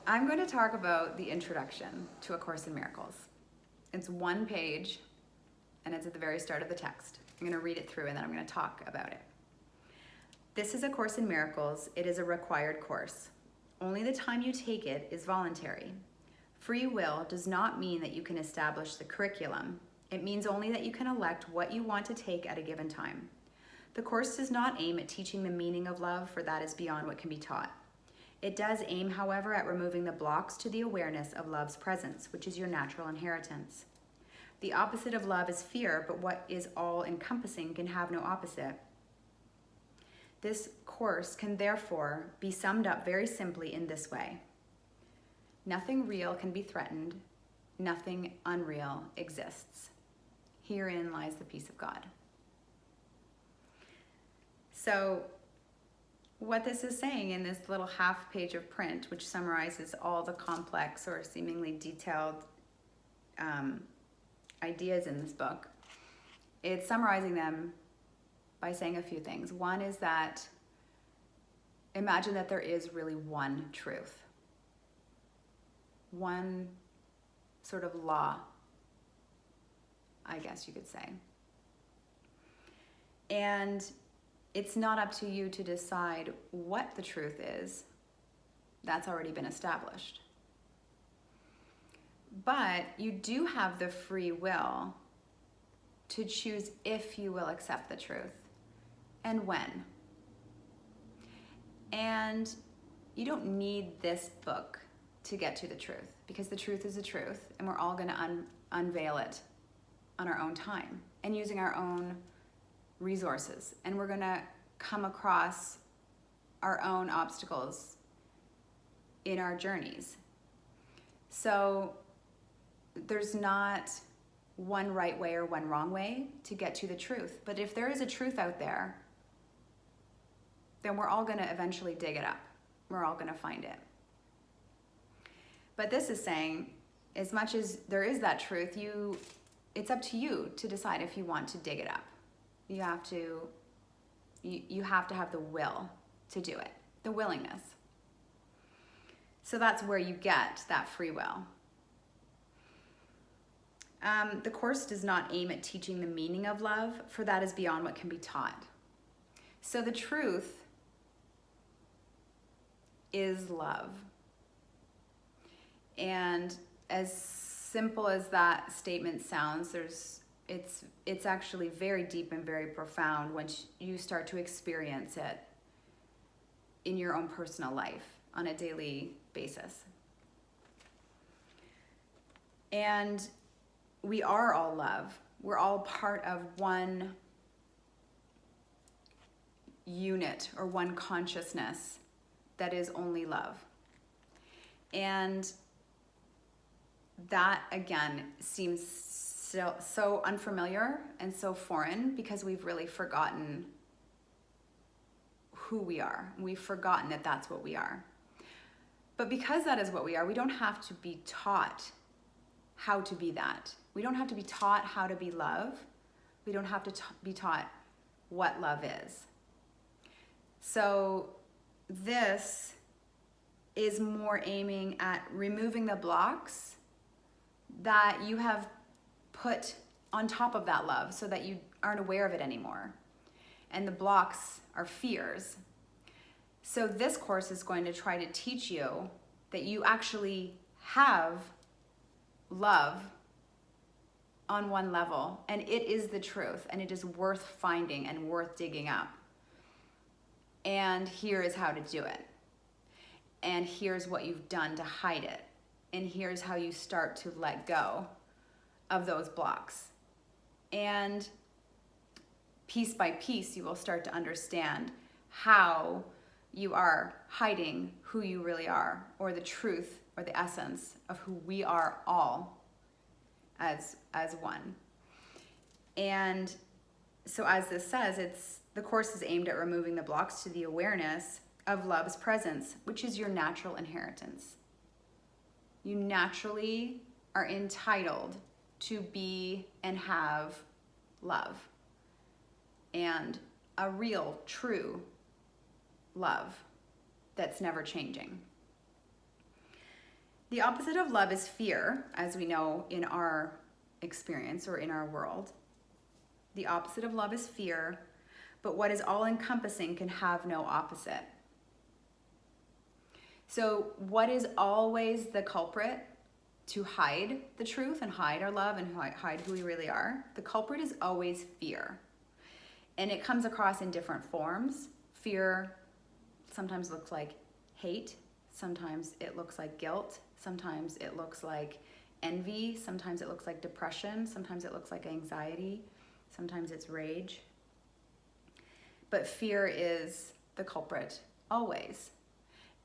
I'm going to talk about the introduction to A Course in Miracles. It's one page, and it's at the very start of the text. I'm going to read it through, and then I'm going to talk about it. This is A Course in Miracles. It is a required course. Only the time you take it is voluntary. Free will does not mean that you can establish the curriculum. It means only that you can elect what you want to take at a given time. The course does not aim at teaching the meaning of love, for that is beyond what can be taught. It does aim, however, at removing the blocks to the awareness of love's presence, which is your natural inheritance. The opposite of love is fear, but what is all-encompassing can have no opposite. This course can therefore be summed up very simply in this way. Nothing real can be threatened. Nothing unreal exists. Herein lies the peace of God. So, what this is saying in this little half page of print, which summarizes all the complex or seemingly detailed ideas in this book, it's summarizing them by saying a few things. One is that imagine that there is really one truth, one sort of law, I guess you could say. And it's not up to you to decide what the truth is. That's already been established. But you do have the free will to choose if you will accept the truth and when. And you don't need this book to get to the truth, because the truth is the truth, and we're all going to unveil it on our own time and using our own resources, and we're going to come across our own obstacles in our journeys. So there's not one right way or one wrong way to get to the truth, but if there is a truth out there, then we're all going to eventually dig it up. We're all going to find it. But this is saying, as much as there is that truth, it's up to you to decide if you want to dig it up. You have to have the will to do it, the willingness. So that's where you get that free will. The course does not aim at teaching the meaning of love, for that is beyond what can be taught. So the truth is love. And as simple as that statement sounds, it's actually very deep and very profound when you start to experience it in your own personal life on a daily basis. And we are all love. We're all part of one unit or one consciousness that is only love. And that, again, seems so unfamiliar and so foreign because we've really forgotten who we are. We've forgotten that that's what we are. But because that is what we are, we don't have to be taught how to be that. We don't have to be taught how to be love. We don't have to be taught what love is. So this is more aiming at removing the blocks that you have put on top of that love so that you aren't aware of it anymore. And the blocks are fears. So this course is going to try to teach you that you actually have love on one level, and it is the truth, and it is worth finding and worth digging up. And here is how to do it. And here's what you've done to hide it. And here's how you start to let go of those blocks. And piece by piece, you will start to understand how you are hiding who you really are, or the truth or the essence of who we are all as one. And so as this says, the course is aimed at removing the blocks to the awareness of love's presence, which is your natural inheritance. You naturally are entitled to be and have love, and a real, true love that's never changing. The opposite of love is fear, as we know in our experience or in our world. The opposite of love is fear, but what is all-encompassing can have no opposite. So what is always the culprit to hide the truth and hide our love and hide who we really are? The culprit is always fear. And it comes across in different forms. Fear sometimes looks like hate. Sometimes it looks like guilt. Sometimes it looks like envy. Sometimes it looks like depression. Sometimes it looks like anxiety. Sometimes it's rage. But fear is the culprit always.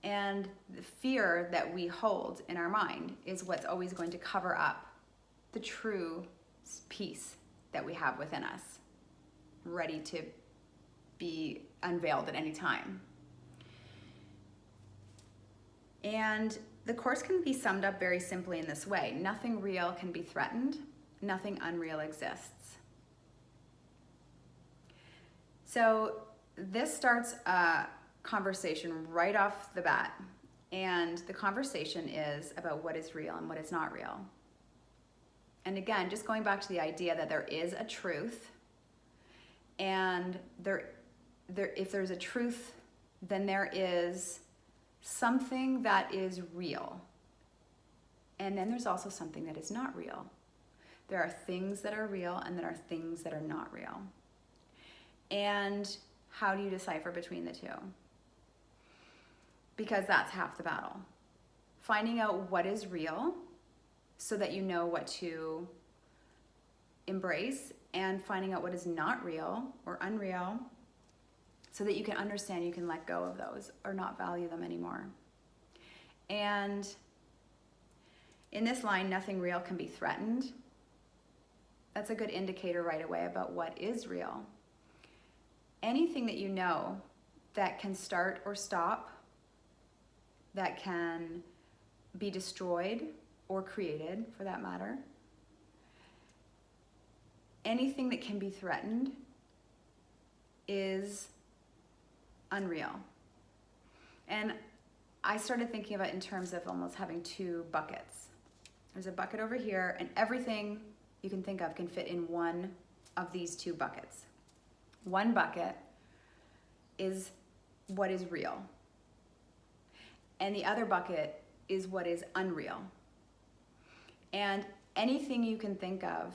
And the fear that we hold in our mind is what's always going to cover up the true peace that we have within us, ready to be unveiled at any time. And the Course can be summed up very simply in this way: nothing real can be threatened, nothing unreal exists. So this starts a conversation right off the bat, and the conversation is about what is real and what is not real. And again, just going back to the idea that there is a truth, and if there's a truth, then there is something that is real. And then there's also something that is not real. There are things that are real and there are things that are not real. And how do you decipher between the two? Because that's half the battle. Finding out what is real so that you know what to embrace, and finding out what is not real or unreal so that you can understand, you can let go of those or not value them anymore. And in this line, nothing real can be threatened. That's a good indicator right away about what is real. Anything that you know that can start or stop, that can be destroyed or created for that matter, anything that can be threatened is unreal. And I started thinking about it in terms of almost having two buckets. There's a bucket over here, and everything you can think of can fit in one of these two buckets. One bucket is what is real, and the other bucket is what is unreal. And anything you can think of,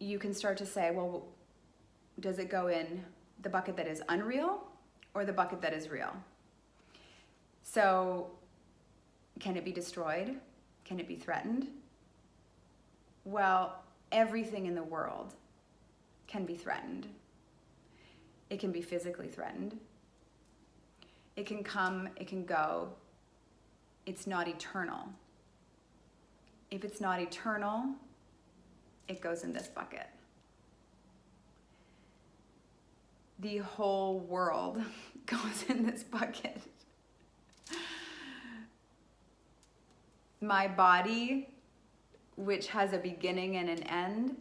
you can start to say, well, does it go in the bucket that is unreal or the bucket that is real? So can it be destroyed? Can it be threatened? Well, everything in the world can be threatened. It can be physically threatened. It can come, it can go. It's not eternal. If it's not eternal, it goes in this bucket. The whole world goes in this bucket. My body, which has a beginning and an end,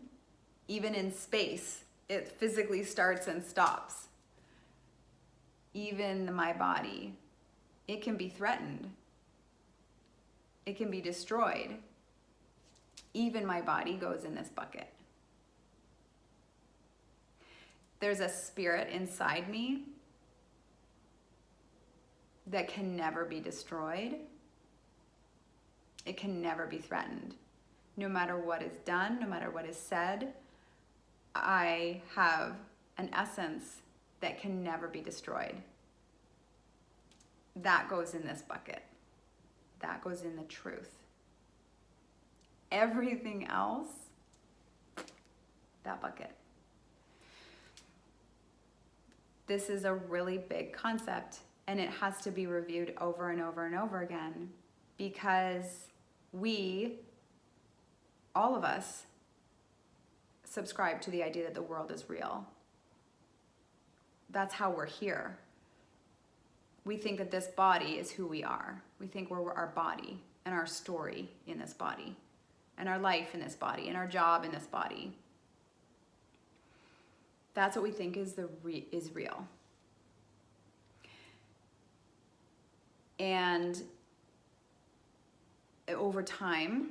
even in space, it physically starts and stops. Even my body, it can be threatened. It can be destroyed. Even my body goes in this bucket. There's a spirit inside me that can never be destroyed. It can never be threatened. No matter what is done, no matter what is said, I have an essence that can never be destroyed. That goes in this bucket. That goes in the truth. Everything else, that bucket. This is a really big concept, and it has to be reviewed over and over and over again, because we, all of us, subscribe to the idea that the world is real. That's how we're here. We think that this body is who we are. We think we're our body and our story in this body, and our life in this body, and our job in this body. That's what we think is real. And over time,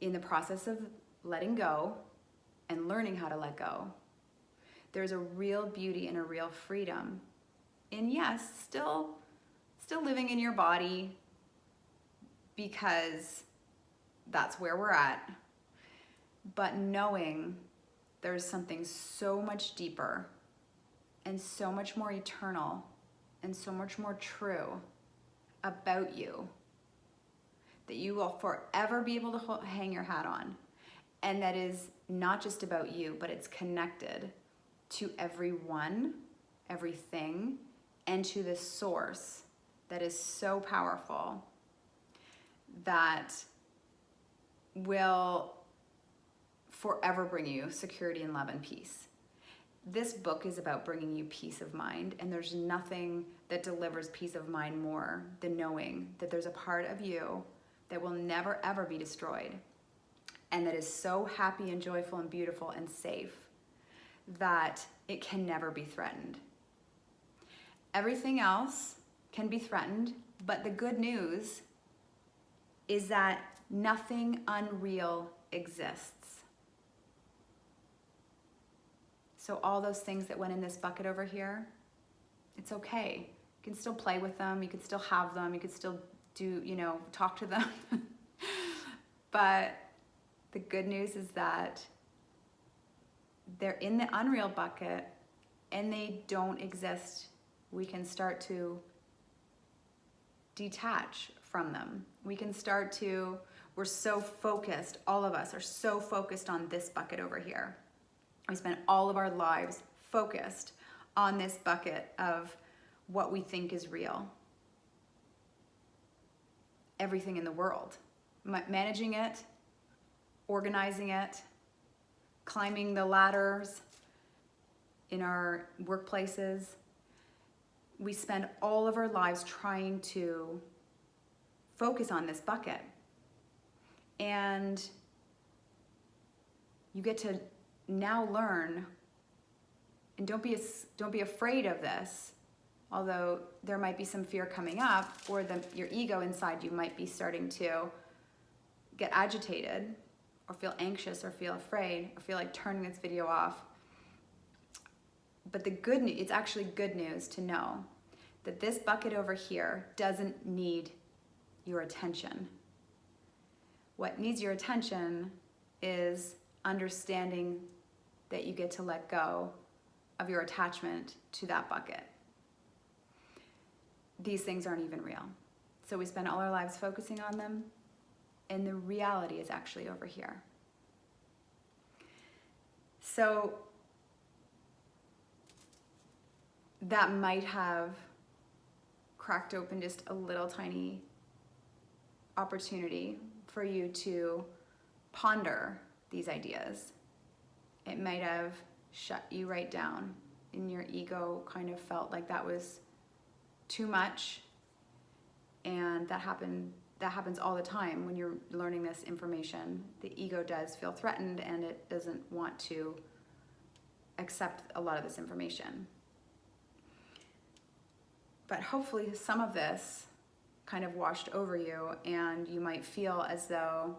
in the process of letting go and learning how to let go, there's a real beauty and a real freedom in, yes, still living in your body because that's where we're at, but knowing there's something so much deeper and so much more eternal and so much more true about you that you will forever be able to hang your hat on. And that is not just about you, but it's connected to everyone, everything, and to the source that is so powerful that will forever bring you security and love and peace. This book is about bringing you peace of mind, and there's nothing that delivers peace of mind more than knowing that there's a part of you that will never ever be destroyed, and that is so happy and joyful and beautiful and safe that it can never be threatened. Everything else can be threatened, but the good news is that nothing unreal exists. So all those things that went in this bucket over here, it's okay. You can still play with them, you can still have them, you can still talk to them. But the good news is that they're in the unreal bucket and they don't exist. We can start to detach from them. We're so focused, all of us are so focused on this bucket over here. We spend all of our lives focused on this bucket of what we think is real. Everything in the world. Managing it, organizing it, climbing the ladders in our workplaces. We spend all of our lives trying to focus on this bucket. And you get to now learn, and don't be afraid of this, although there might be some fear coming up, or your ego inside you might be starting to get agitated or feel anxious or feel afraid or feel like turning this video off. But it's actually good news to know that this bucket over here doesn't need your attention. What needs your attention is understanding that you get to let go of your attachment to that bucket. These things aren't even real. So we spend all our lives focusing on them, and the reality is actually over here. So that might have cracked open just a little tiny opportunity for you to ponder these ideas. It might have shut you right down, and your ego kind of felt like that was too much. And that happens all the time when you're learning this information. The ego does feel threatened, and it doesn't want to accept a lot of this information. But hopefully some of this kind of washed over you, and you might feel as though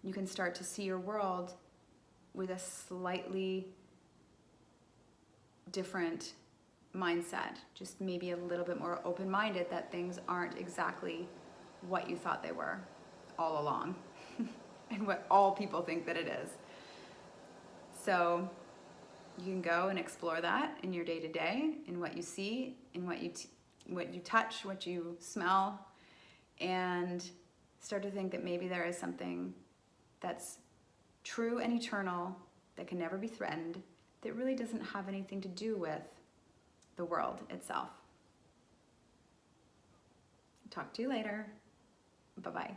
you can start to see your world with a slightly different mindset, just maybe a little bit more open-minded, that things aren't exactly what you thought they were all along and what all people think that it is. So you can go and explore that in your day-to-day, in what you see, in what you touch, what you smell, and start to think that maybe there is something that's true and eternal that can never be threatened, that really doesn't have anything to do with the world itself. Talk to you later. Bye-bye.